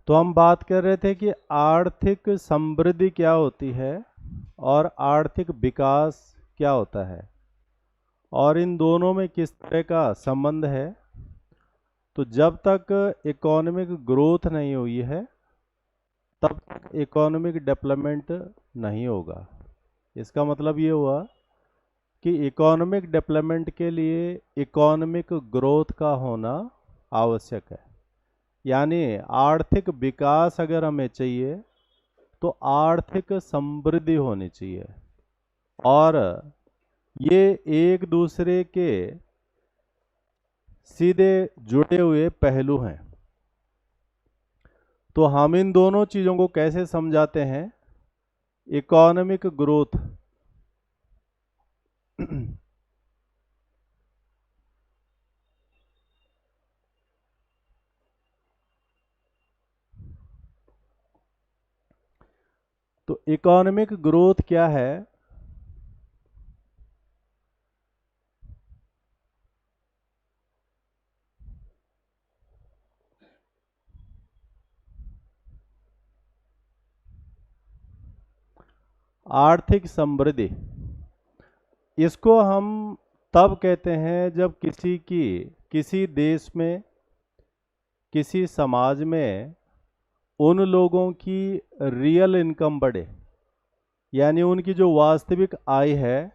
तो हम बात कर रहे थे कि आर्थिक समृद्धि क्या होती है और आर्थिक विकास क्या होता है और इन दोनों में किस तरह का संबंध है। तो जब तक इकोनॉमिक ग्रोथ नहीं हुई है तब तक इकोनॉमिक डेवलपमेंट नहीं होगा। इसका मतलब ये हुआ कि इकोनॉमिक डेवलपमेंट के लिए इकोनॉमिक ग्रोथ का होना आवश्यक है। यानी आर्थिक विकास अगर हमें चाहिए तो आर्थिक समृद्धि होनी चाहिए और ये एक दूसरे के सीधे जुड़े हुए पहलू हैं। तो हम इन दोनों चीज़ों को कैसे समझाते हैं? इकोनॉमिक ग्रोथ तो इकोनॉमिक ग्रोथ क्या है? आर्थिक समृद्धि, इसको हम तब कहते हैं जब किसी देश में, किसी समाज में उन लोगों की रियल इनकम बढ़े, यानी उनकी जो वास्तविक आय है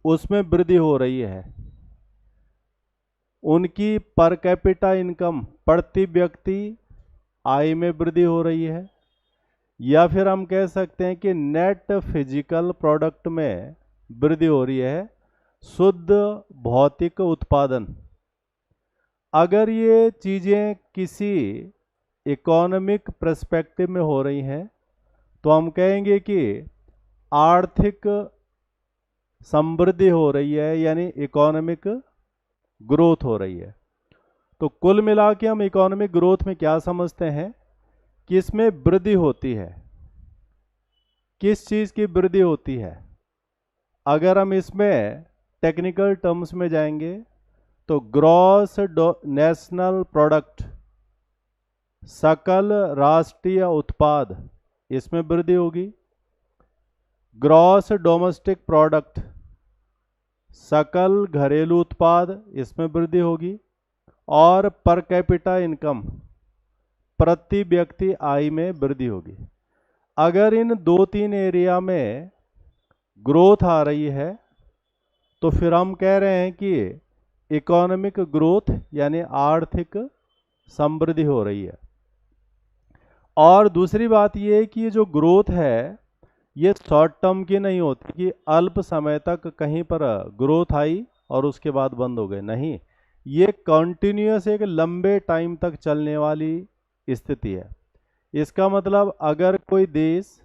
उसमें वृद्धि हो रही है, उनकी पर कैपिटा इनकम, प्रति व्यक्ति आय में वृद्धि हो रही है, या फिर हम कह सकते हैं कि नेट फिजिकल प्रोडक्ट में वृद्धि हो रही है, शुद्ध भौतिक उत्पादन। अगर ये चीज़ें किसी इकोनॉमिक पर्सपेक्टिव में हो रही हैं तो हम कहेंगे कि आर्थिक समृद्धि हो रही है, यानी इकोनॉमिक ग्रोथ हो रही है। तो कुल मिला के हम इकोनॉमिक ग्रोथ में क्या समझते हैं कि इसमें वृद्धि होती है। किस चीज़ की वृद्धि होती है? अगर हम इसमें टेक्निकल टर्म्स में जाएंगे तो ग्रॉस नेशनल प्रोडक्ट, सकल राष्ट्रीय उत्पाद, इसमें वृद्धि होगी। ग्रॉस डोमेस्टिक प्रोडक्ट, सकल घरेलू उत्पाद, इसमें वृद्धि होगी। और पर कैपिटा इनकम, प्रति व्यक्ति आय में वृद्धि होगी। अगर इन दो तीन एरिया में ग्रोथ आ रही है तो फिर हम कह रहे हैं कि इकोनॉमिक ग्रोथ यानी आर्थिक समृद्धि हो रही है। और दूसरी बात ये है कि ये जो ग्रोथ है ये शॉर्ट टर्म की नहीं होती कि अल्प समय तक कहीं पर ग्रोथ आई और उसके बाद बंद हो गए, नहीं, ये कंटिन्यूअस एक लंबे टाइम तक चलने वाली स्थिति है। इसका मतलब अगर कोई देश,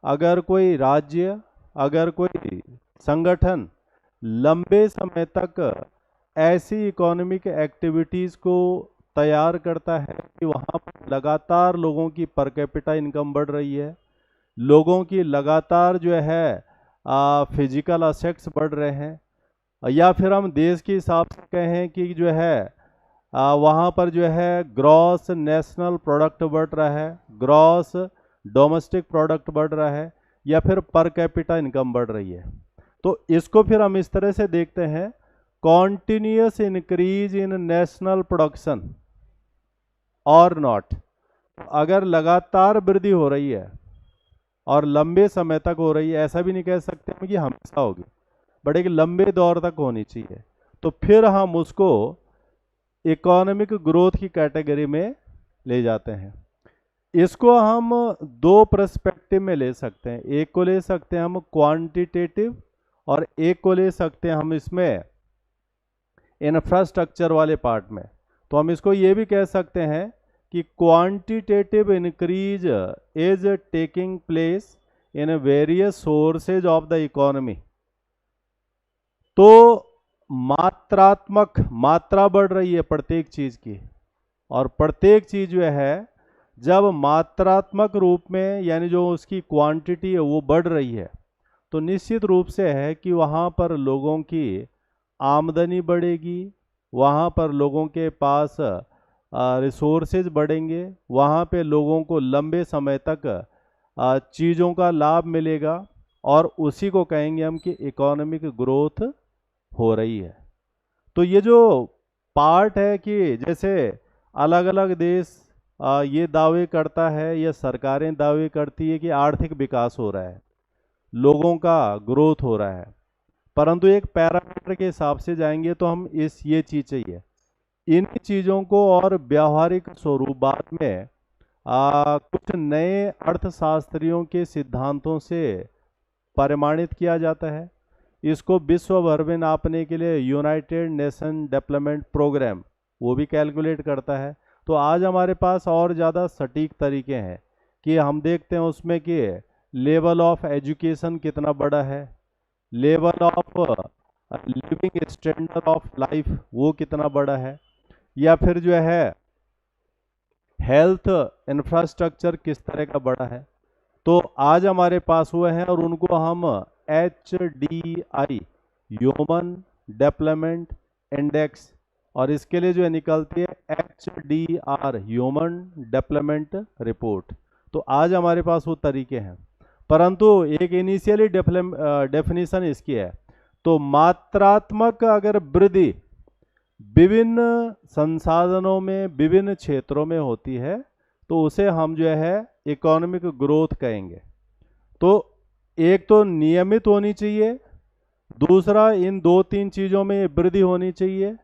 अगर कोई राज्य, अगर कोई संगठन लंबे समय तक ऐसी इकोनॉमिक एक्टिविटीज़ को तैयार करता है कि वहाँ पर लगातार लोगों की पर कैपिटा इनकम बढ़ रही है, लोगों की लगातार जो है फिजिकल असेट्स बढ़ रहे हैं, या फिर हम देश के हिसाब से कहें कि जो है वहाँ पर जो है ग्रॉस नेशनल प्रोडक्ट बढ़ रहा है, ग्रॉस डोमेस्टिक प्रोडक्ट बढ़ रहा है, या फिर पर कैपिटा इनकम बढ़ रही है। तो इसको फिर हम इस तरह से देखते हैं, continuous increase in national production और नॉट। अगर लगातार वृद्धि हो रही है और लंबे समय तक हो रही है, ऐसा भी नहीं कह सकते हम कि हमेशा होगी, बट एक लंबे दौर तक होनी चाहिए, तो फिर हम उसको इकोनॉमिक ग्रोथ की कैटेगरी में ले जाते हैं। इसको हम दो पर्सपेक्टिव में ले सकते हैं, एक को ले सकते हैं हम क्वांटिटेटिव और एक को ले सकते हैं हम इसमें इंफ्रास्ट्रक्चर वाले पार्ट में। तो हम इसको ये भी कह सकते हैं कि quantitative increase is taking place in various sources of the economy. तो मात्रात्मक, मात्रा बढ़ रही है प्रत्येक चीज़ की, और प्रत्येक चीज़ जो है जब मात्रात्मक रूप में यानी जो उसकी क्वांटिटी है वो बढ़ रही है तो निश्चित रूप से है कि वहाँ पर लोगों की आमदनी बढ़ेगी, वहाँ पर लोगों के पास रिसोर्सेज बढ़ेंगे, वहाँ पे लोगों को लंबे समय तक चीज़ों का लाभ मिलेगा, और उसी को कहेंगे हम कि इकोनॉमिक ग्रोथ हो रही है। तो ये जो पार्ट है कि जैसे अलग अलग देश ये दावे करता है या सरकारें दावे करती है कि आर्थिक विकास हो रहा है, लोगों का ग्रोथ हो रहा है, परंतु एक पैरामीटर के हिसाब से जाएंगे तो हम ये चीज़ चाहिए, इन चीज़ों को और व्यावहारिक स्वरूप बाद में कुछ नए अर्थशास्त्रियों के सिद्धांतों से परिमाणित किया जाता है। इसको विश्व भर में नापने के लिए यूनाइटेड नेशन डेवलपमेंट प्रोग्राम वो भी कैलकुलेट करता है। तो आज हमारे पास और ज़्यादा सटीक तरीके हैं कि हम देखते हैं उसमें कि लेवल ऑफ एजुकेशन कितना बड़ा है, level of living standard of life वो कितना बड़ा है, या फिर जो है हेल्थ इंफ्रास्ट्रक्चर किस तरह का बड़ा है। तो आज हमारे पास हुए हैं और उनको हम HDI ह्यूमन डेवलपमेंट इंडेक्स, और इसके लिए जो है निकलती है HDR ह्यूमन डेवलपमेंट रिपोर्ट। तो आज हमारे पास वो तरीके हैं, परंतु एक इनिशियली डेफिनेशन इसकी है। तो मात्रात्मक अगर वृद्धि विभिन्न संसाधनों में विभिन्न क्षेत्रों में होती है तो उसे हम जो है इकोनॉमिक ग्रोथ कहेंगे। तो एक तो नियमित होनी चाहिए, दूसरा इन दो तीन चीज़ों में वृद्धि होनी चाहिए,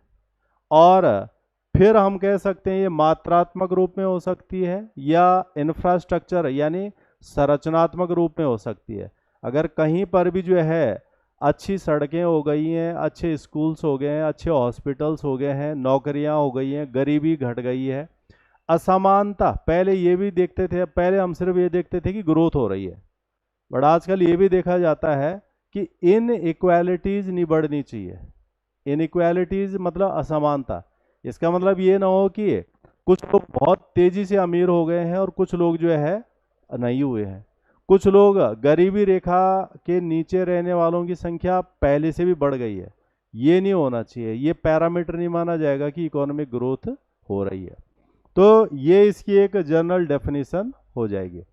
और फिर हम कह सकते हैं ये मात्रात्मक रूप में हो सकती है या इंफ्रास्ट्रक्चर यानी संरचनात्मक रूप में हो सकती है। अगर कहीं पर भी जो है अच्छी सड़कें हो गई हैं, अच्छे स्कूल्स हो गए हैं, अच्छे हॉस्पिटल्स हो गए हैं, नौकरियां हो गई हैं, गरीबी घट गई है, असमानता पहले ये भी देखते थे, पहले हम सिर्फ ये देखते थे कि ग्रोथ हो रही है, बट आजकल ये भी देखा जाता है कि इन इक्वालिटीज़ नहीं बढ़नी चाहिए। इनइक्वालिटीज़ मतलब असमानता, इसका मतलब ये ना हो कि कुछ लोग बहुत तेज़ी से अमीर हो गए हैं और कुछ लोग जो है नहीं हुए हैं, कुछ लोग गरीबी रेखा के नीचे रहने वालों की संख्या पहले से भी बढ़ गई है। ये नहीं होना चाहिए, ये पैरामीटर नहीं माना जाएगा कि इकोनॉमिक ग्रोथ हो रही है। तो ये इसकी एक जनरल डेफिनेशन हो जाएगी।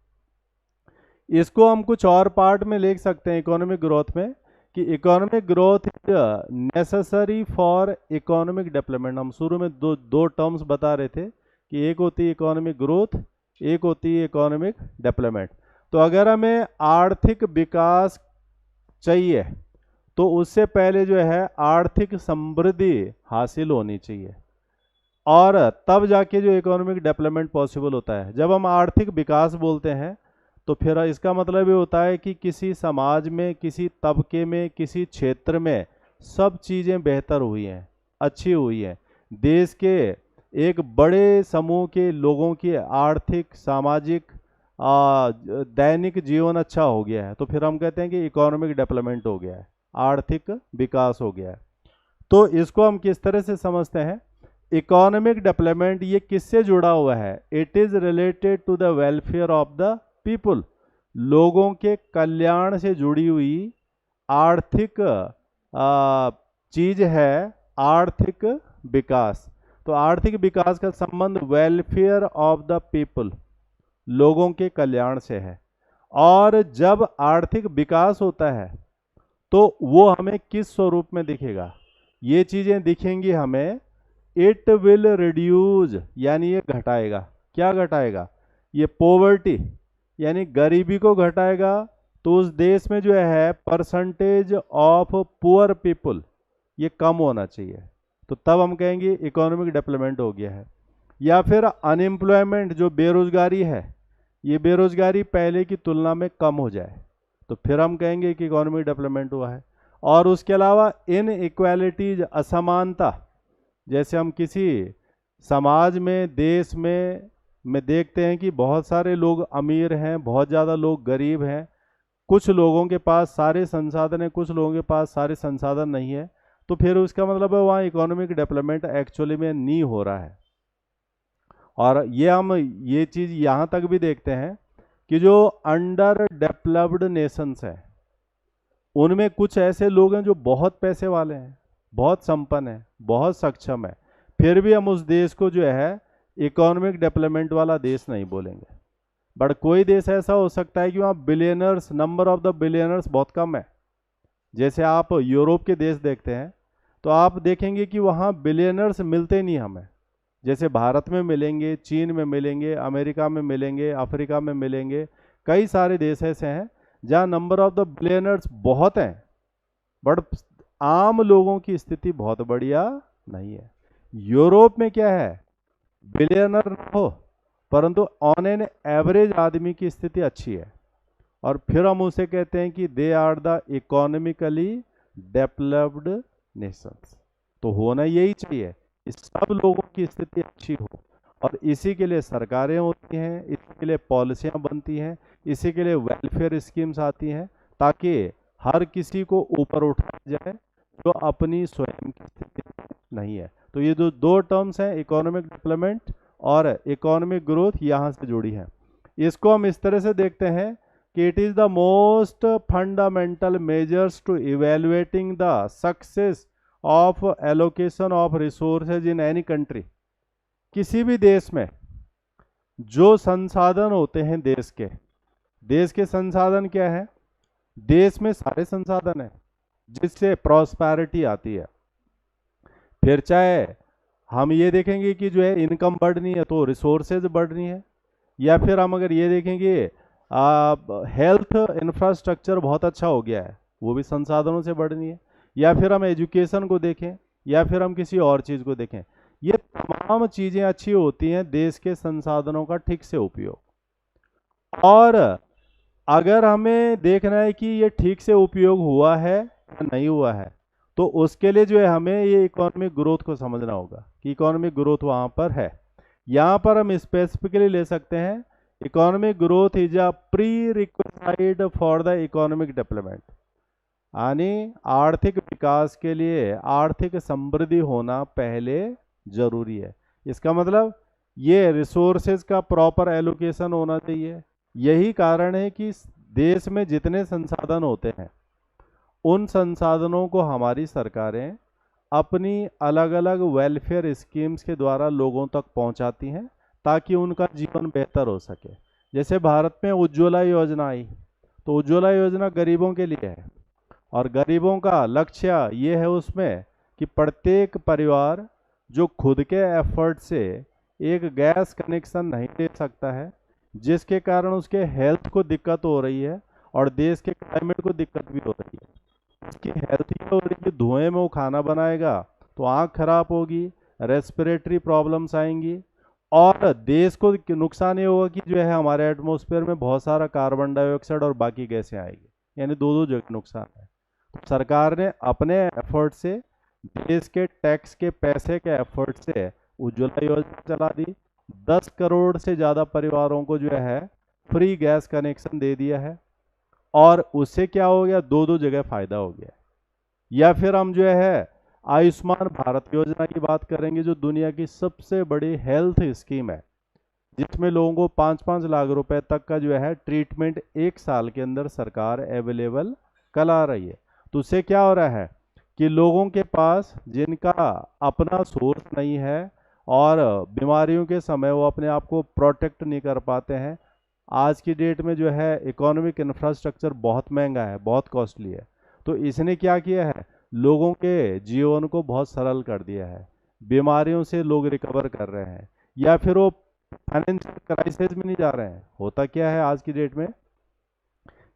इसको हम कुछ और पार्ट में लिख सकते हैं इकोनॉमिक ग्रोथ में कि economic growth is necessary for economic development. हम शुरू में दो टर्म्स बता रहे थे कि एक होती है इकोनॉमिक ग्रोथ, एक होती है इकोनॉमिक डेवलपमेंट। तो अगर हमें आर्थिक विकास चाहिए तो उससे पहले जो है आर्थिक समृद्धि हासिल होनी चाहिए, और तब जाके जो इकोनॉमिक डेवलपमेंट पॉसिबल होता है। जब हम आर्थिक विकास बोलते हैं तो फिर इसका मतलब ये होता है कि किसी समाज में, किसी तबके में, किसी क्षेत्र में सब चीज़ें बेहतर हुई हैं, अच्छी हुई हैं, देश के एक बड़े समूह के लोगों की आर्थिक सामाजिक दैनिक जीवन अच्छा हो गया है, तो फिर हम कहते हैं कि इकोनॉमिक डेवलपमेंट हो गया है, आर्थिक विकास हो गया है। तो इसको हम किस तरह से समझते हैं, इकोनॉमिक डेवलपमेंट ये किससे जुड़ा हुआ है, it is related to the welfare of the people, लोगों के कल्याण से जुड़ी हुई आर्थिक चीज है आर्थिक विकास। तो आर्थिक विकास का संबंध वेलफेयर ऑफ द पीपल, लोगों के कल्याण से है। और जब आर्थिक विकास होता है तो वो हमें किस स्वरूप में दिखेगा, ये चीजें दिखेंगी हमें, इट विल रिड्यूस यानी ये घटाएगा। क्या घटाएगा, ये पॉवर्टी यानी गरीबी को घटाएगा। तो उस देश में जो है परसेंटेज ऑफ पुअर पीपल ये कम होना चाहिए, तो तब हम कहेंगे इकोनॉमिक डेवलपमेंट हो गया है। या फिर अनएम्प्लॉयमेंट जो बेरोजगारी है, ये बेरोजगारी पहले की तुलना में कम हो जाए, तो फिर हम कहेंगे कि इकोनॉमिक डेवलपमेंट हुआ है। और उसके अलावा इन इक्वालिटीज असमानता, जैसे हम किसी समाज में, देश में देखते हैं कि बहुत सारे लोग अमीर हैं, बहुत ज़्यादा लोग गरीब हैं, कुछ लोगों के पास सारे संसाधन हैं, कुछ लोगों के पास सारे संसाधन नहीं है, तो फिर उसका मतलब है वहाँ इकोनॉमिक डेवलपमेंट एक्चुअली में नहीं हो रहा है। और ये हम ये चीज़ यहाँ तक भी देखते हैं कि जो अंडर डेवलप्ड नेशंस हैं उनमें कुछ ऐसे लोग हैं जो बहुत पैसे वाले हैं, बहुत संपन्न हैं, बहुत सक्षम है, फिर भी हम उस देश को जो है इकोनॉमिक डेवलपमेंट वाला देश नहीं बोलेंगे। बट कोई देश ऐसा हो सकता है कि वहाँ billionaires, number of the billionaires बहुत कम है। जैसे आप यूरोप के देश देखते हैं तो आप देखेंगे कि वहाँ बिलियनर्स मिलते नहीं हमें, जैसे भारत में मिलेंगे, चीन में मिलेंगे, अमेरिका में मिलेंगे, अफ्रीका में मिलेंगे। कई सारे देश ऐसे हैं जहाँ नंबर ऑफ द बिलियनर्स बहुत हैं, बट आम लोगों की स्थिति बहुत बढ़िया नहीं है। यूरोप में क्या है, बिलियनर न हो परंतु ऑन एन एवरेज आदमी की स्थिति अच्छी है, और फिर हम उसे कहते हैं कि they are the economically developed nations. तो होना यही चाहिए, इस सब लोगों की स्थिति अच्छी हो, और इसी के लिए सरकारें होती हैं, इसी के लिए पॉलिसियां बनती हैं, इसी के लिए वेलफेयर स्कीम्स आती हैं, ताकि हर किसी को ऊपर उठाया जाए जो अपनी स्वयं की स्थिति में नहीं है। तो ये जो दो टर्म्स हैं, इकोनॉमिक डेवलपमेंट और इकोनॉमिक ग्रोथ, यहाँ से जुड़ी हैं। इसको हम इस तरह से देखते हैं कि it is the most fundamental measures to evaluating the success of allocation of resources in any country. किसी भी देश में जो संसाधन होते हैं देश के संसाधन क्या है, देश में सारे संसाधन है जिससे प्रॉस्पेरिटी आती है। फिर चाहे हम ये देखेंगे कि जो है इनकम बढ़नी है तो रिसोर्सेज बढ़नी है, या फिर हम अगर ये देखेंगे हेल्थ इंफ्रास्ट्रक्चर बहुत अच्छा हो गया है, वो भी संसाधनों से बढ़नी है, या फिर हम एजुकेशन को देखें, या फिर हम किसी और चीज़ को देखें। ये तमाम चीज़ें अच्छी होती हैं देश के संसाधनों का ठीक से उपयोग। और अगर हमें देखना है कि ये ठीक से उपयोग हुआ है या नहीं हुआ है, तो उसके लिए जो है हमें ये इकोनॉमिक ग्रोथ को समझना होगा कि इकोनॉमिक ग्रोथ वहाँ पर है। यहाँ पर हम स्पेसिफिकली ले सकते हैं economic growth is a pre required for the economic development, यानी आर्थिक विकास के लिए आर्थिक समृद्धि होना पहले जरूरी है। इसका मतलब ये रिसोर्सेज का प्रॉपर एलोकेशन होना चाहिए। यही कारण है कि देश में जितने संसाधन होते हैं उन संसाधनों को हमारी सरकारें अपनी अलग अलग वेलफेयर स्कीम्स के द्वारा लोगों तक पहुंचाती हैं ताकि उनका जीवन बेहतर हो सके। जैसे भारत में उज्ज्वला योजना आई, तो उज्ज्वला योजना गरीबों के लिए है, और गरीबों का लक्ष्य ये है उसमें कि प्रत्येक परिवार जो खुद के एफर्ट से एक गैस कनेक्शन नहीं ले सकता है, जिसके कारण उसके हेल्थ को दिक्कत हो रही है और देश के क्लाइमेट को दिक्कत भी हो रही है। उसकी हेल्थ ये हो रही है, धुएं में वो खाना बनाएगा तो आँख खराब होगी, रेस्पिरेटरी प्रॉब्लम्स आएंगी, और देश को नुकसान ये होगा कि जो है हमारे एटमॉस्फेयर में बहुत सारा कार्बन डाइऑक्साइड और बाकी गैसें आएगी, यानी दो जगह नुकसान है। तो सरकार ने अपने एफर्ट से, देश के टैक्स के पैसे के एफर्ट से उज्ज्वला योजना चला दी। 10 करोड़ से ज़्यादा परिवारों को जो है फ्री गैस कनेक्शन दे दिया है, और उससे क्या हो गया, दो जगह फायदा हो गया। या फिर हम जो है आयुष्मान भारत योजना की बात करेंगे, जो दुनिया की सबसे बड़ी हेल्थ स्कीम है, जिसमें लोगों को 5-5 लाख रुपए तक का जो है ट्रीटमेंट 1 साल के अंदर सरकार अवेलेबल करा रही है। तो उससे क्या हो रहा है कि लोगों के पास जिनका अपना सोर्स नहीं है और बीमारियों के समय वो अपने आप को प्रोटेक्ट नहीं कर पाते हैं, आज की डेट में जो है इकोनॉमिक इंफ्रास्ट्रक्चर बहुत महंगा है, बहुत कॉस्टली है, तो इसने क्या किया है, लोगों के जीवन को बहुत सरल कर दिया है। बीमारियों से लोग रिकवर कर रहे हैं, या फिर वो फाइनेंशियल क्राइसिस में नहीं जा रहे हैं। होता क्या है आज की डेट में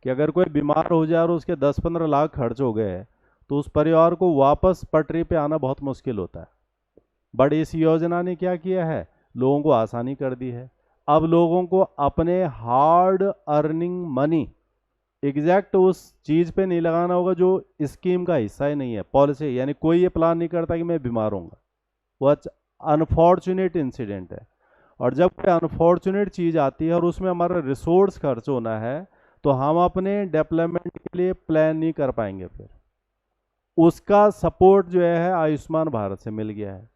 कि अगर कोई बीमार हो जाए और उसके 10-15 लाख खर्च हो गए तो उस परिवार को वापस पटरी पे आना बहुत मुश्किल होता है। बट इस योजना ने क्या किया है, लोगों को आसानी कर दी है। अब लोगों को अपने हार्ड अर्निंग मनी एग्जैक्ट उस चीज़ पे नहीं लगाना होगा जो स्कीम का हिस्सा ही नहीं है, पॉलिसी, यानी कोई ये प्लान नहीं करता कि मैं बीमार होऊंगा, वो अनफॉर्चुनेट इंसिडेंट है। और जब कोई अनफॉर्चुनेट चीज़ आती है और उसमें हमारा रिसोर्स खर्च होना है, तो हम अपने डेवलपमेंट के लिए प्लान नहीं कर पाएंगे। फिर उसका सपोर्ट जो है आयुष्मान भारत से मिल गया है,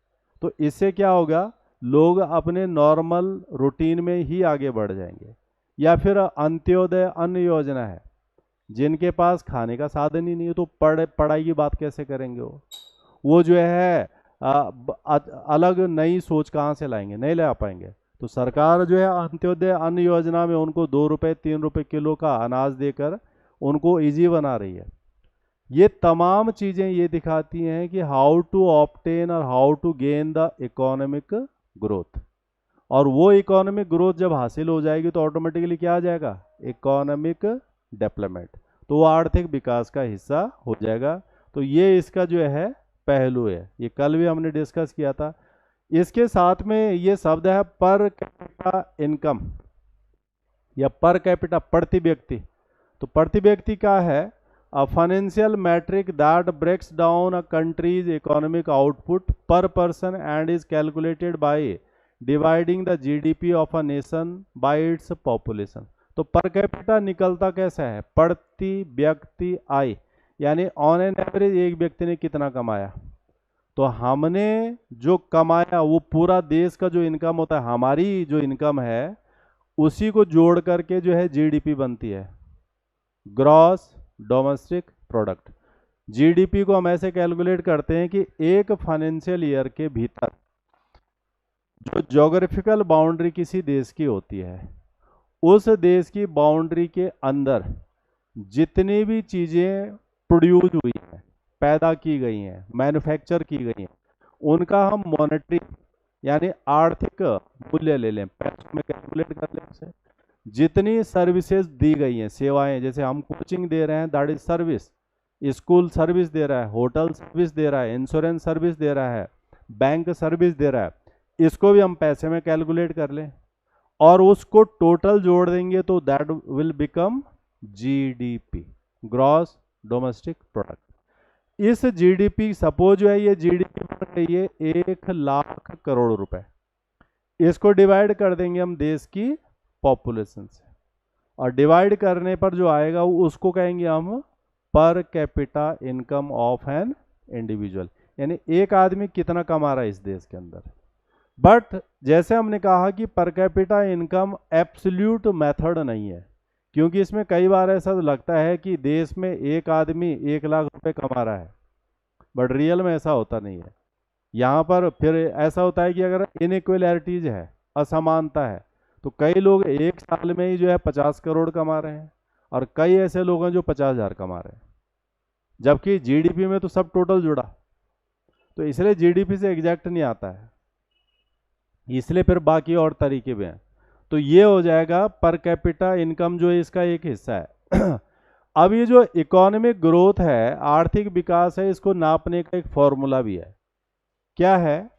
तो इससे क्या होगा, लोग अपने नॉर्मल रूटीन में ही आगे बढ़ जाएंगे। या फिर अंत्योदय अन्न योजना है, जिनके पास खाने का साधन ही नहीं है तो पढ़ाई की बात कैसे करेंगे वो जो है अलग नई सोच कहाँ से लाएंगे, नहीं ला पाएंगे। तो सरकार जो है अंत्योदय अन्न योजना में उनको 2 रुपये 3 रुपये किलो का अनाज देकर उनको इजी बना रही है। ये तमाम चीज़ें ये दिखाती हैं कि हाउ टू ऑब्टेन और how to gain the economic growth. और वो इकोनॉमिक ग्रोथ जब हासिल हो जाएगी तो ऑटोमेटिकली क्या आ जाएगा, इकोनॉमिक डेवलपमेंट, तो वो आर्थिक विकास का हिस्सा हो जाएगा। तो ये इसका जो है पहलू है, ये कल भी हमने डिस्कस किया था। इसके साथ में ये शब्द है पर कैपिटा इनकम या पर कैपिटा प्रति व्यक्ति। तो प्रति व्यक्ति क्या है, a financial metric that breaks down a country's economic output per person and is calculated by dividing the GDP of a nation by its population. तो पर कैपिटा निकलता कैसा है, प्रति व्यक्ति आय, यानी ऑन एन एवरेज एक व्यक्ति ने कितना कमाया। तो हमने जो कमाया वो पूरा देश का जो इनकम होता है, हमारी जो इनकम है उसी को जोड़ करके जो है जीडीपी बनती है, ग्रॉस डोमेस्टिक प्रोडक्ट। जीडीपी को हम ऐसे कैलकुलेट करते हैं कि एक फाइनेंशियल ईयर के भीतर जो ज्योग्राफिकल बाउंड्री किसी देश की होती है, उस देश की बाउंड्री के अंदर जितनी भी चीज़ें प्रोड्यूस हुई हैं, पैदा की गई हैं, मैन्युफैक्चर की गई हैं, उनका हम मॉनेटरी यानी आर्थिक मूल्य ले लें, पैसों में कैलकुलेट कर लें उसे। जितनी सर्विसेज दी गई हैं, सेवाएं, जैसे हम कोचिंग दे रहे हैं that is service, school service दे रहा है, होटल सर्विस दे रहा है, इंश्योरेंस सर्विस दे रहा है, बैंक सर्विस दे रहा है, इसको भी हम पैसे में कैलकुलेट कर लें और उसको टोटल जोड़ देंगे तो that will become GDP, gross domestic product. इस जीडीपी, सपोज जो है ये जीडीपी बन रही है 1,00,000 करोड़ रुपए, इसको डिवाइड कर देंगे हम देश की पॉपुलेशन से, और डिवाइड करने पर जो आएगा वो उसको कहेंगे हम per capita income of an individual, यानी एक आदमी कितना कमा रहा है इस देश के अंदर। बट जैसे हमने कहा कि per capita income absolute method नहीं है, क्योंकि इसमें कई बार ऐसा लगता है कि देश में एक आदमी 1,00,000 रुपए कमा रहा है, बट रियल में ऐसा होता नहीं है। यहाँ पर फिर ऐसा होता है कि अगर इनइक्वलिटीज है, असमानता है, तो कई लोग एक साल में ही जो है 50 करोड़ कमा रहे हैं और कई ऐसे लोग हैं जो 50,000 कमा रहे हैं, जबकि जीडीपी में तो सब टोटल जुड़ा। तो इसलिए जीडीपी से एग्जैक्ट नहीं आता है, इसलिए फिर बाकी और तरीके भी हैं। तो ये हो जाएगा पर कैपिटा इनकम जो है इसका एक हिस्सा है। अब ये जो इकोनॉमिक ग्रोथ है, आर्थिक विकास है, इसको नापने का एक फॉर्मूला भी है। क्या है,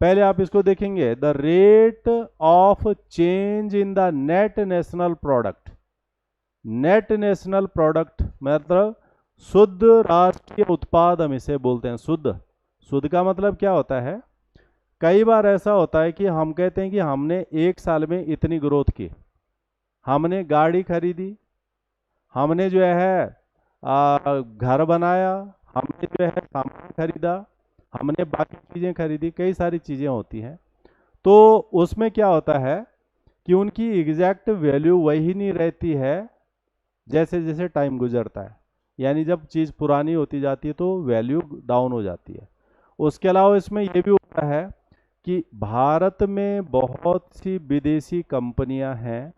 पहले आप इसको देखेंगे, the rate of change in the net national product. Net national product मतलब शुद्ध राष्ट्रीय उत्पाद, हम इसे बोलते हैं शुद्ध। शुद्ध का मतलब क्या होता है, कई बार ऐसा होता है कि हम कहते हैं कि हमने एक साल में इतनी ग्रोथ की, हमने गाड़ी खरीदी, हमने जो है घर बनाया, हमने जो है सामान खरीदा, हमने बाकी चीज़ें खरीदी, कई सारी चीज़ें होती हैं। तो उसमें क्या होता है कि उनकी एग्जैक्ट वैल्यू वही नहीं रहती है जैसे जैसे टाइम गुजरता है, यानी जब चीज़ पुरानी होती जाती है तो वैल्यू डाउन हो जाती है। उसके अलावा इसमें यह भी होता है कि भारत में बहुत सी विदेशी कंपनियां हैं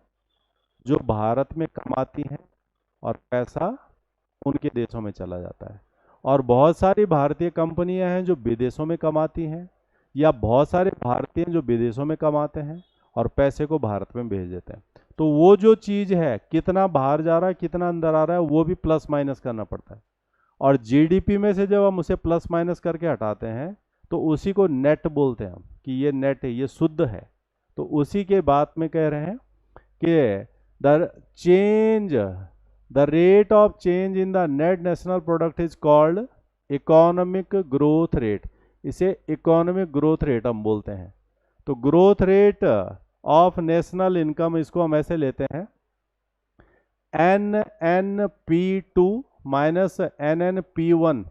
जो भारत में कमाती हैं और पैसा उनके देशों में चला जाता है, और बहुत सारी भारतीय कंपनियां हैं जो विदेशों में कमाती हैं, या बहुत सारे भारतीय जो विदेशों में कमाते हैं और पैसे को भारत में भेज देते हैं। तो वो जो चीज़ है, कितना बाहर जा रहा है कितना अंदर आ रहा है, वो भी प्लस माइनस करना पड़ता है। और जीडीपी में से जब हम उसे प्लस माइनस करके हटाते हैं तो उसी को नेट बोलते हैं हम, कि ये नेट है, ये शुद्ध है। तो उसी के बात में कह रहे हैं कि the rate of change in the net national product is called economic growth rate. इसे इकोनॉमिक ग्रोथ रेट हम बोलते हैं। तो growth rate of national income, इसको हम ऐसे लेते हैं, NNP2 minus NNP1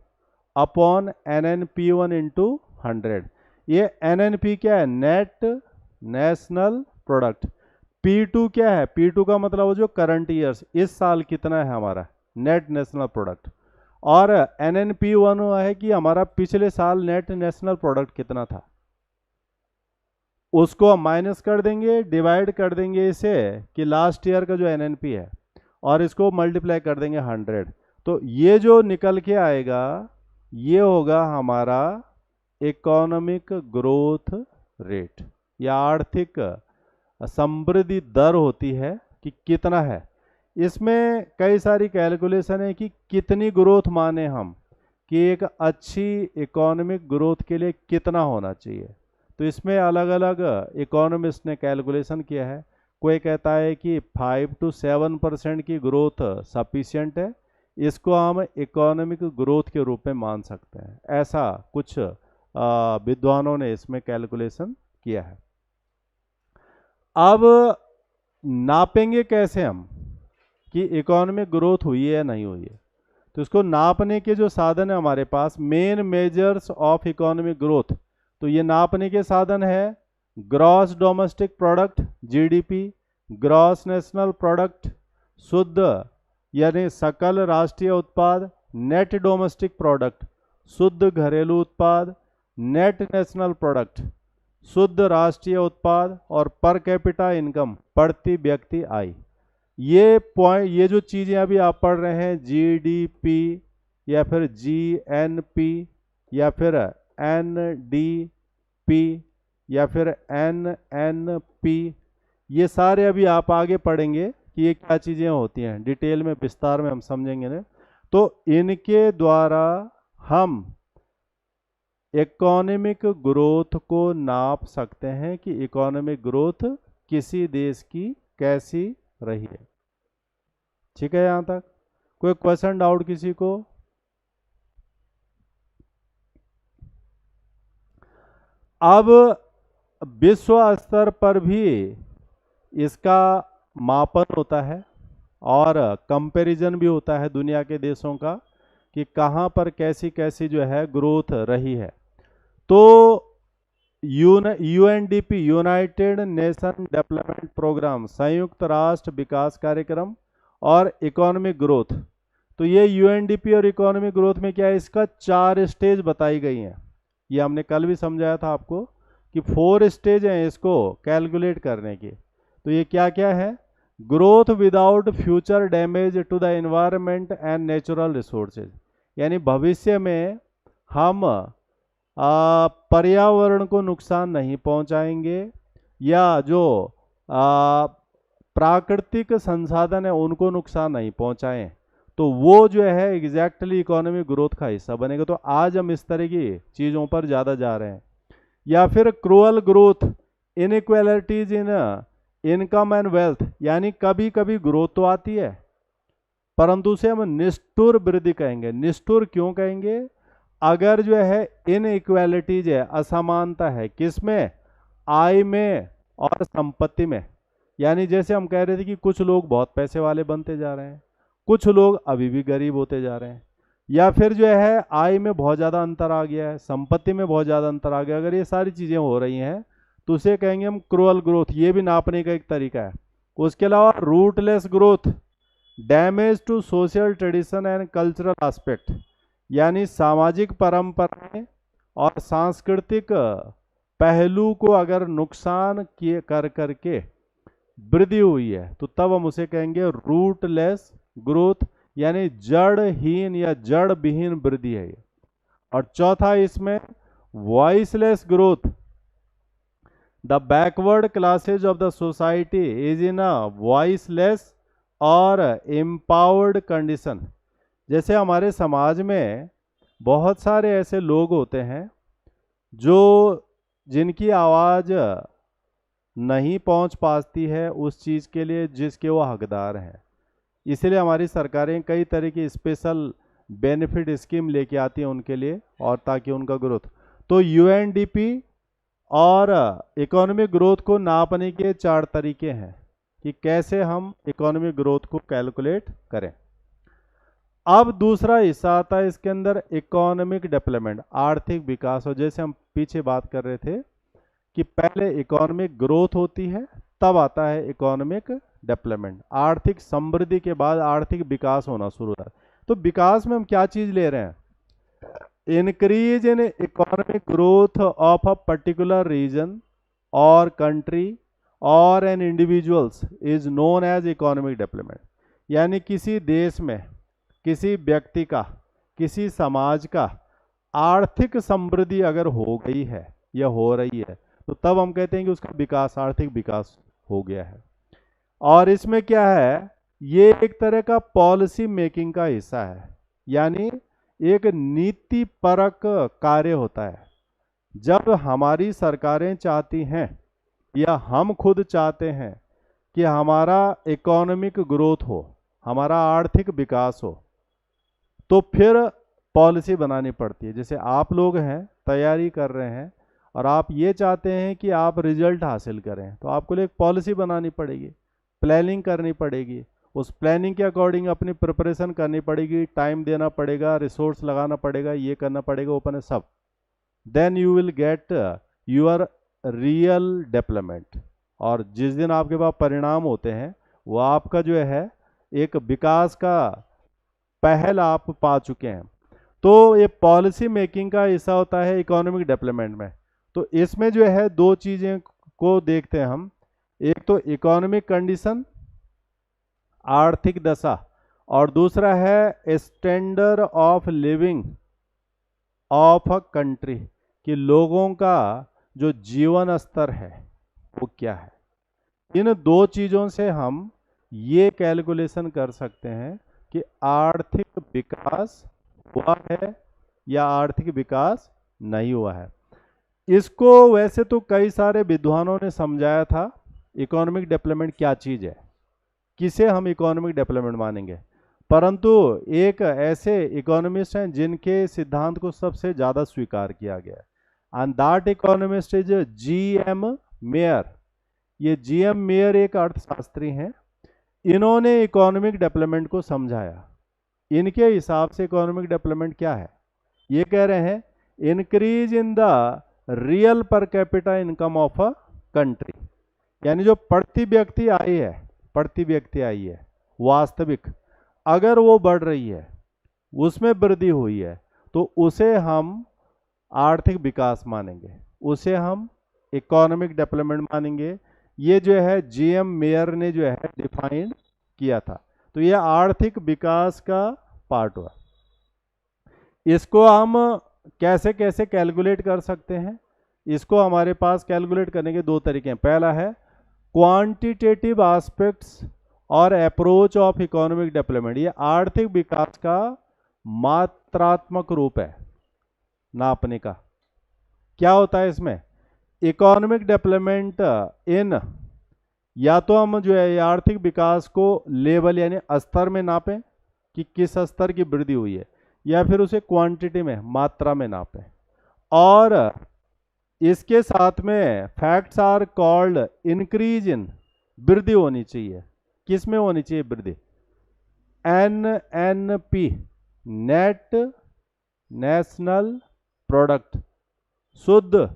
upon NNP1 into 100। ये NNP क्या है, नेट नेशनल प्रोडक्ट। P2 क्या है, P2 का मतलब जो करंट ईयर्स, इस साल कितना है हमारा नेट नेशनल प्रोडक्ट। और NNP1 है कि हमारा पिछले साल नेट नेशनल प्रोडक्ट कितना था, उसको हम माइनस कर देंगे, डिवाइड कर देंगे इसे कि लास्ट ईयर का जो NNP है, और इसको मल्टीप्लाई कर देंगे 100। तो ये जो निकल के आएगा ये होगा हमारा इकोनॉमिक ग्रोथ रेट, या आर्थिक समृद्धि दर होती है कि कितना है। इसमें कई सारी कैलकुलेशन है कि कितनी ग्रोथ माने हम, कि एक अच्छी इकोनॉमिक ग्रोथ के लिए कितना होना चाहिए। तो इसमें अलग अलग इकोनॉमिस्ट ने कैलकुलेशन किया है। कोई कहता है कि 5 to 7% की ग्रोथ सफिशिएंट है, इसको हम इकोनॉमिक ग्रोथ के रूप में मान सकते हैं। ऐसा कुछ विद्वानों ने इसमें कैलकुलेशन किया है। अब नापेंगे कैसे हम कि इकोनॉमिक ग्रोथ हुई है या नहीं हुई है। तो इसको नापने के जो साधन है हमारे पास, main measures of economic growth, तो ये नापने के साधन है gross domestic product GDP, gross national product शुद्ध यानी सकल राष्ट्रीय उत्पाद, नेट डोमेस्टिक प्रोडक्ट शुद्ध घरेलू उत्पाद, नेट नेशनल प्रोडक्ट शुद्ध राष्ट्रीय उत्पाद, और पर कैपिटा इनकम प्रति व्यक्ति आय। ये पॉइंट, ये जो चीज़ें अभी आप पढ़ रहे हैं GDP या फिर GNP या फिर NDP या फिर NNP, ये सारे अभी आप आगे पढ़ेंगे कि ये क्या चीज़ें होती हैं, डिटेल में विस्तार में हम समझेंगे ना। तो इनके द्वारा हम इकोनॉमिक ग्रोथ को नाप सकते हैं कि इकोनॉमिक ग्रोथ किसी देश की कैसी रही है। ठीक है, यहां तक कोई क्वेश्चन डाउट किसी को? अब विश्व स्तर पर भी इसका मापन होता है और कंपैरिजन भी होता है दुनिया के देशों का कि कहां पर कैसी कैसी जो है ग्रोथ रही है। तो UNDP, United Nation Development Programme, संयुक्त राष्ट्र विकास कार्यक्रम, और इकोनॉमिक ग्रोथ, तो ये UNDP और इकोनॉमिक ग्रोथ में क्या है, इसका 4 स्टेज बताई गई हैं। ये हमने कल भी समझाया था आपको कि 4 स्टेज हैं इसको कैलकुलेट करने की। तो ये क्या क्या है? Growth without future damage to the environment and natural resources, यानी भविष्य में हम पर्यावरण को नुकसान नहीं पहुंचाएंगे, या जो प्राकृतिक संसाधन है उनको नुकसान नहीं पहुंचाएं, तो वो जो है एग्जैक्टली इकोनॉमिक ग्रोथ का हिस्सा बनेगा। तो आज हम इस तरह की चीज़ों पर ज़्यादा जा रहे हैं। या फिर cruel growth, inequalities in income and wealth, यानी कभी कभी ग्रोथ तो आती है परंतु उसे हम निष्ठुर वृद्धि कहेंगे। निष्ठुर क्यों कहेंगे? अगर जो है इनइक्वालिटीज है, असमानता है, किसमें? आय में और संपत्ति में। यानी जैसे हम कह रहे थे कि कुछ लोग बहुत पैसे वाले बनते जा रहे हैं, कुछ लोग अभी भी गरीब होते जा रहे हैं, या फिर जो है आय में बहुत ज़्यादा अंतर आ गया है, संपत्ति में बहुत ज़्यादा अंतर आ गया। अगर ये सारी चीज़ें हो रही हैं तो उसे कहेंगे हम क्रूअल ग्रोथ। ये भी नापने का एक तरीका है। उसके अलावा rootless growth, damage to social tradition and cultural aspect, यानी सामाजिक परंपराएं और सांस्कृतिक पहलू को अगर नुकसान किए कर करके वृद्धि हुई है तो तब हम उसे कहेंगे रूटलेस ग्रोथ, यानी जड़हीन या जड़ विहीन वृद्धि है ये। और चौथा इसमें voiceless growth, the backward classes of the society is in a voiceless और एम्पावर्ड कंडीशन। जैसे हमारे समाज में बहुत सारे ऐसे लोग होते हैं जो जिनकी आवाज़ नहीं पहुंच पाती है उस चीज़ के लिए जिसके वो हकदार हैं। इसलिए हमारी सरकारें कई तरह की स्पेशल बेनिफिट स्कीम लेके आती हैं उनके लिए, और ताकि उनका ग्रोथ। तो UNDP और इकोनॉमिक ग्रोथ को नापने के 4 तरीके हैं कि कैसे हम इकोनॉमिक ग्रोथ को कैलकुलेट करें। अब दूसरा हिस्सा आता है इसके अंदर, इकोनॉमिक डेवलपमेंट, आर्थिक विकास। और जैसे हम पीछे बात कर रहे थे कि पहले इकोनॉमिक ग्रोथ होती है, तब आता है इकोनॉमिक डेवलपमेंट। आर्थिक समृद्धि के बाद आर्थिक विकास होना शुरू होता है। तो विकास में हम क्या चीज ले रहे हैं? Increase in economic growth of a particular region और कंट्री और an individuals is known as economic development. यानी किसी देश में किसी व्यक्ति का, किसी समाज का आर्थिक समृद्धि अगर हो गई है या हो रही है, तो तब हम कहते हैं कि उसका विकास, आर्थिक विकास हो गया है। और इसमें क्या है, ये एक तरह का पॉलिसी मेकिंग का हिस्सा है, यानी एक नीति परक कार्य होता है। जब हमारी सरकारें चाहती हैं या हम खुद चाहते हैं कि हमारा इकोनॉमिक ग्रोथ हो, हमारा आर्थिक विकास हो, तो फिर पॉलिसी बनानी पड़ती है। जैसे आप लोग हैं, तैयारी कर रहे हैं और आप ये चाहते हैं कि आप रिजल्ट हासिल करें, तो आपको एक पॉलिसी बनानी पड़ेगी, प्लानिंग करनी पड़ेगी, उस प्लानिंग के अकॉर्डिंग अपनी प्रिपरेशन करनी पड़ेगी, टाइम देना पड़ेगा, रिसोर्स लगाना पड़ेगा, ये करना पड़ेगा, ओपन है सब। Then you will get your real development. और जिस दिन आपके पास परिणाम होते हैं, वो आपका जो है एक विकास का पहल आप पा चुके हैं। तो ये पॉलिसी मेकिंग का हिस्सा होता है इकोनॉमिक डेवलपमेंट में। तो इसमें जो है दो चीज़ें को देखते हैं हम, एक तो इकोनॉमिक कंडीशन, आर्थिक दशा, और दूसरा है standard of living of a country, कि लोगों का जो जीवन स्तर है वो क्या है। इन दो चीज़ों से हम ये कैलकुलेशन कर सकते हैं कि आर्थिक विकास हुआ है या आर्थिक विकास नहीं हुआ है। इसको वैसे तो कई सारे विद्वानों ने समझाया था, इकोनॉमिक डेवलपमेंट क्या चीज़ है, किसे हम इकोनॉमिक डेवलपमेंट मानेंगे। परंतु एक ऐसे इकोनॉमिस्ट हैं जिनके सिद्धांत को सबसे ज़्यादा स्वीकार किया गया है, and that economist is GM. Mayor. ये जी.एम. मेयर एक अर्थशास्त्री हैं। इन्होंने इकोनॉमिक डेवलपमेंट को समझाया। इनके हिसाब से इकोनॉमिक डेवलपमेंट क्या है, ये कह रहे हैं increase in the real per capita income of a country, यानी जो प्रति व्यक्ति आई है वास्तविक, अगर वो बढ़ रही है, उसमें वृद्धि हुई है, तो उसे हम आर्थिक विकास मानेंगे, उसे हम इकोनॉमिक डेवलपमेंट मानेंगे। ये जो है जी.एम. मेयर ने जो है डिफाइन किया था। तो ये आर्थिक विकास का पार्ट हुआ। इसको हम कैसे कैसे कैलकुलेट कर सकते हैं? इसको हमारे पास कैलकुलेट करने के दो तरीके हैं। पहला है क्वांटिटेटिव एस्पेक्ट्स और अप्रोच ऑफ इकोनॉमिक डेवलपमेंट। ये आर्थिक विकास का मात्रात्मक रूप है नापने का। क्या होता है इसमें? इकोनॉमिक डेवलपमेंट इन, या तो हम जो है आर्थिक विकास को लेवल यानी स्तर में नापें कि किस स्तर की वृद्धि हुई है, या फिर उसे क्वांटिटी में, मात्रा में नापें। और इसके साथ में facts are called increase in, वृद्धि होनी चाहिए। किस में होनी चाहिए वृद्धि? NNP, नेट नेशनल प्रोडक्ट, शुद्ध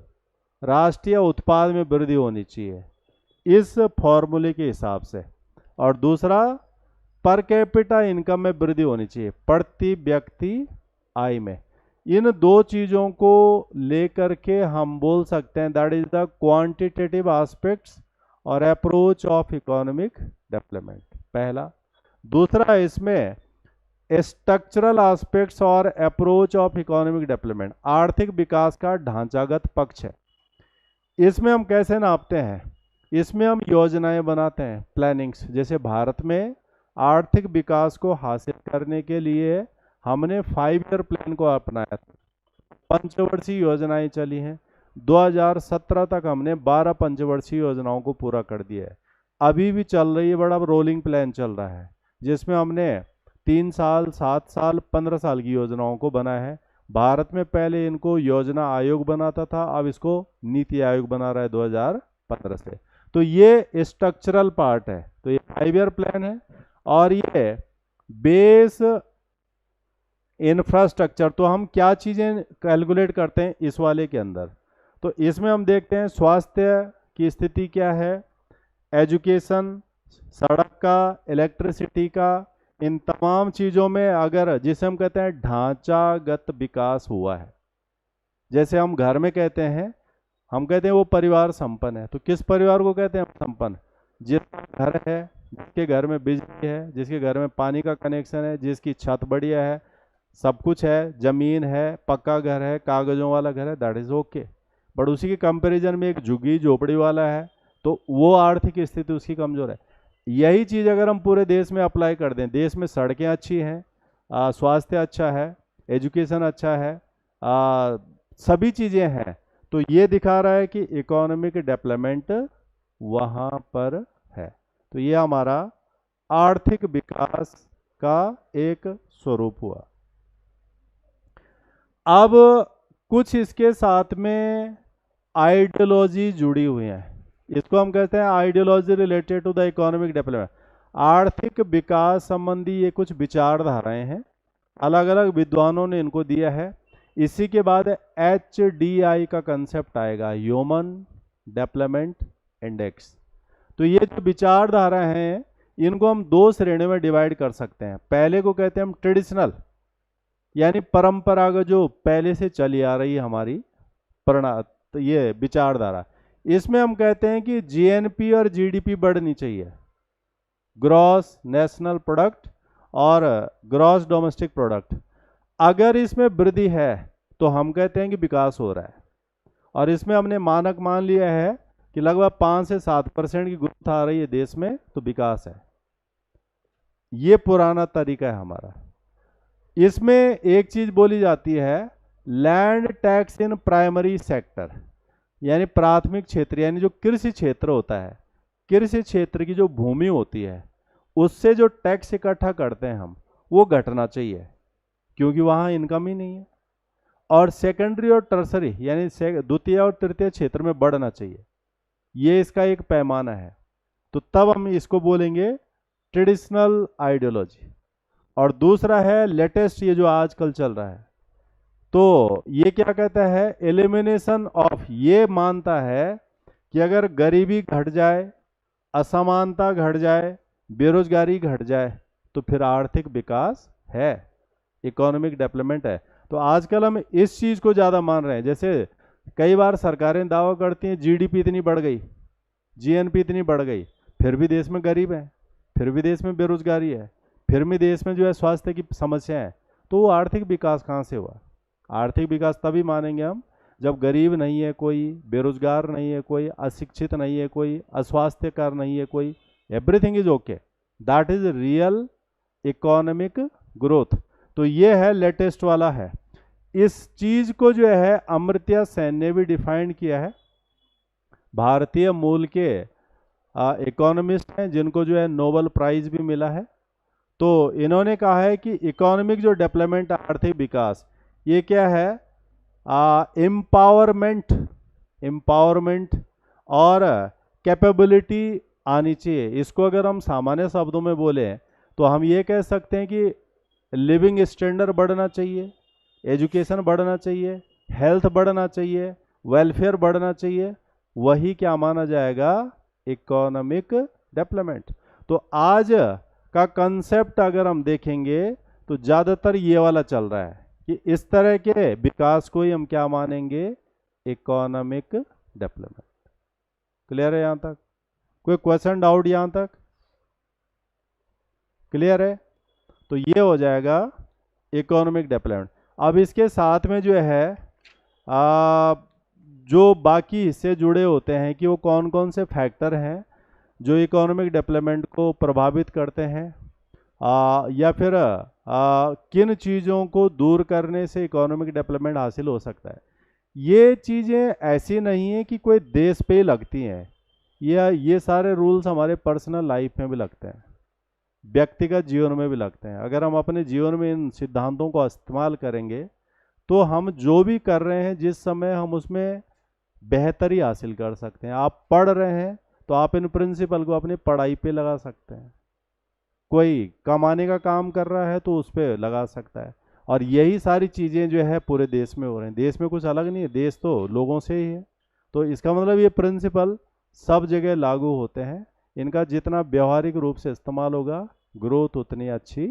राष्ट्रीय उत्पाद में वृद्धि होनी चाहिए इस फॉर्मूले के हिसाब से। और दूसरा पर कैपिटा इनकम में वृद्धि होनी चाहिए, प्रति व्यक्ति आय में। इन दो चीज़ों को लेकर के हम बोल सकते हैं that is the quantitative aspects और अप्रोच ऑफ इकोनॉमिक डेवलपमेंट, पहला। दूसरा इसमें स्ट्रक्चरल एस्पेक्ट्स और अप्रोच ऑफ इकोनॉमिक डेवलपमेंट, आर्थिक विकास का ढांचागत पक्ष है। इसमें हम कैसे नापते हैं? इसमें हम योजनाएं बनाते हैं, प्लानिंग्स। जैसे भारत में आर्थिक विकास को हासिल करने के लिए हमने 5 ईयर प्लान को अपनाया था। पंचवर्षीय योजनाएं चली हैं। 2017 तक हमने 12 पंचवर्षीय योजनाओं को पूरा कर दिया है। अभी भी चल रही है, बड़ा रोलिंग प्लान चल रहा है, जिसमें हमने 3 साल, 7 साल, 15 साल की योजनाओं को बनाया है। भारत में पहले इनको योजना आयोग बनाता था, अब इसको नीति आयोग बना रहा है 2015 से। तो ये स्ट्रक्चरल पार्ट है। तो ये 5 ईयर प्लान है। और ये बेस इंफ्रास्ट्रक्चर, तो हम क्या चीज़ें कैलकुलेट करते हैं इस वाले के अंदर? तो इसमें हम देखते हैं स्वास्थ्य की स्थिति क्या है, एजुकेशन, सड़क का, इलेक्ट्रिसिटी का, इन तमाम चीज़ों में अगर जिसे हम कहते हैं ढांचागत विकास हुआ है, जैसे हम घर में कहते हैं, हम कहते हैं वो परिवार संपन्न है, तो किस परिवार को कहते हैं हम संपन्न? जिसका घर है, जिसके घर में बिजली है, जिसके घर में पानी का कनेक्शन है, जिसकी छत बढ़िया है, सब कुछ है, जमीन है, पक्का घर है, कागजों वाला घर है, दैट इज ओके। बट उसी के कंपैरिजन में एक झुग्गी झोपड़ी वाला है, तो वो आर्थिक स्थिति उसकी कमजोर है। यही चीज़ अगर हम पूरे देश में अप्लाई कर दें, देश में सड़कें अच्छी हैं, स्वास्थ्य अच्छा है, एजुकेशन अच्छा है, सभी चीज़ें हैं, तो ये दिखा रहा है कि इकोनॉमिक डेवलपमेंट वहाँ पर है। तो ये हमारा आर्थिक विकास का एक स्वरूप हुआ। अब कुछ इसके साथ में आइडियोलॉजी जुड़ी हुई है, इसको हम कहते हैं ideology related to the economic development. आर्थिक विकास संबंधी ये कुछ विचारधाराएं हैं, अलग अलग विद्वानों ने इनको दिया है। इसी के बाद HDI का कंसेप्ट आएगा, ह्यूमन डेवलपमेंट इंडेक्स। तो ये जो विचारधारा हैं, इनको हम दो श्रेणियों में डिवाइड कर सकते हैं। पहले को कहते हैं हम ट्रेडिशनल, यानी परंपरागत, जो पहले से चली आ रही है हमारी तो ये विचारधारा, इसमें हम कहते हैं कि GNP और GDP बढ़नी चाहिए, ग्रॉस नेशनल प्रोडक्ट और ग्रॉस डोमेस्टिक प्रोडक्ट। अगर इसमें वृद्धि है तो हम कहते हैं कि विकास हो रहा है, और इसमें हमने मानक मान लिया है कि लगभग 5 से 7% की ग्रोथ आ रही है देश में, तो विकास है। ये पुराना तरीका है हमारा। इसमें एक चीज बोली जाती है, land tax in primary sector, यानी प्राथमिक क्षेत्र, यानी जो कृषि क्षेत्र होता है, कृषि क्षेत्र की जो भूमि होती है, उससे जो टैक्स इकट्ठा करते हैं हम, वो घटना चाहिए, क्योंकि वहाँ इनकम ही नहीं है। और सेकेंडरी और टर्सरी, यानी द्वितीय और तृतीय क्षेत्र में बढ़ना चाहिए, ये इसका एक पैमाना है। तो तब हम इसको बोलेंगे ट्रेडिशनल आइडियोलॉजी। और दूसरा है लेटेस्ट, ये जो आजकल चल रहा है, तो ये क्या कहता है, एलिमिनेशन ऑफ। ये मानता है कि अगर गरीबी घट जाए, असमानता घट जाए, बेरोजगारी घट जाए, तो फिर आर्थिक विकास है, इकोनॉमिक डेवलपमेंट है। तो आजकल हम इस चीज़ को ज़्यादा मान रहे हैं। जैसे कई बार सरकारें दावा करती हैं GDP इतनी बढ़ गई, GNP इतनी बढ़ गई, फिर भी देश में गरीब है, फिर भी देश में बेरोजगारी है, फिर भी देश में जो है स्वास्थ्य की समस्या है, तो वो आर्थिक विकास कहाँ से हुआ? आर्थिक विकास तभी मानेंगे हम जब गरीब नहीं है कोई, बेरोजगार नहीं है कोई, अशिक्षित नहीं है कोई, अस्वास्थ्यकर नहीं है कोई, everything is okay, that is real economic growth. तो ये है लेटेस्ट वाला है। इस चीज को जो है अमर्त्य सेन ने भी डिफाइन किया है, भारतीय मूल के इकोनॉमिस्ट हैं जिनको जो है नोबेल प्राइज भी मिला है। तो इन्होंने कहा है कि इकोनॉमिक जो डेवलपमेंट, आर्थिक विकास, ये क्या है, एम्पावरमेंट और कैपेबिलिटी आनी चाहिए। इसको अगर हम सामान्य शब्दों में बोले तो हम ये कह सकते हैं कि लिविंग स्टैंडर्ड बढ़ना चाहिए, एजुकेशन बढ़ना चाहिए, हेल्थ बढ़ना चाहिए, वेलफेयर बढ़ना चाहिए, वही क्या माना जाएगा, इकोनॉमिक डेवलपमेंट। तो आज का कंसेप्ट अगर हम देखेंगे तो ज़्यादातर ये वाला चल रहा है कि इस तरह के विकास को ही हम क्या मानेंगे, इकोनॉमिक डेवलपमेंट। क्लियर है यहाँ तक? कोई क्वेश्चन डाउट यहाँ तक? क्लियर है? तो ये हो जाएगा इकोनॉमिक डेवलपमेंट। अब इसके साथ में जो है जो बाकी हिस्से जुड़े होते हैं कि वो कौन कौन से फैक्टर हैं जो इकोनॉमिक डेवलपमेंट को प्रभावित करते हैं, या फिर किन चीज़ों को दूर करने से इकोनॉमिक डेवलपमेंट हासिल हो सकता है। ये चीज़ें ऐसी नहीं है कि कोई देश पे ही लगती हैं, ये सारे रूल्स हमारे पर्सनल लाइफ में भी लगते हैं, व्यक्तिगत जीवन में भी लगते हैं। अगर हम अपने जीवन में इन सिद्धांतों को इस्तेमाल करेंगे तो हम जो भी कर रहे हैं, जिस समय हम उसमें बेहतरी हासिल कर सकते हैं। आप पढ़ रहे हैं तो आप इन प्रिंसिपल को अपनी पढ़ाई पे लगा सकते हैं, कोई कमाने का काम कर रहा है तो उस पर लगा सकता है। और यही सारी चीज़ें जो है पूरे देश में हो रही हैं, देश में कुछ अलग नहीं है, देश तो लोगों से ही है। तो इसका मतलब ये प्रिंसिपल सब जगह लागू होते हैं, इनका जितना व्यवहारिक रूप से इस्तेमाल होगा ग्रोथ उतनी अच्छी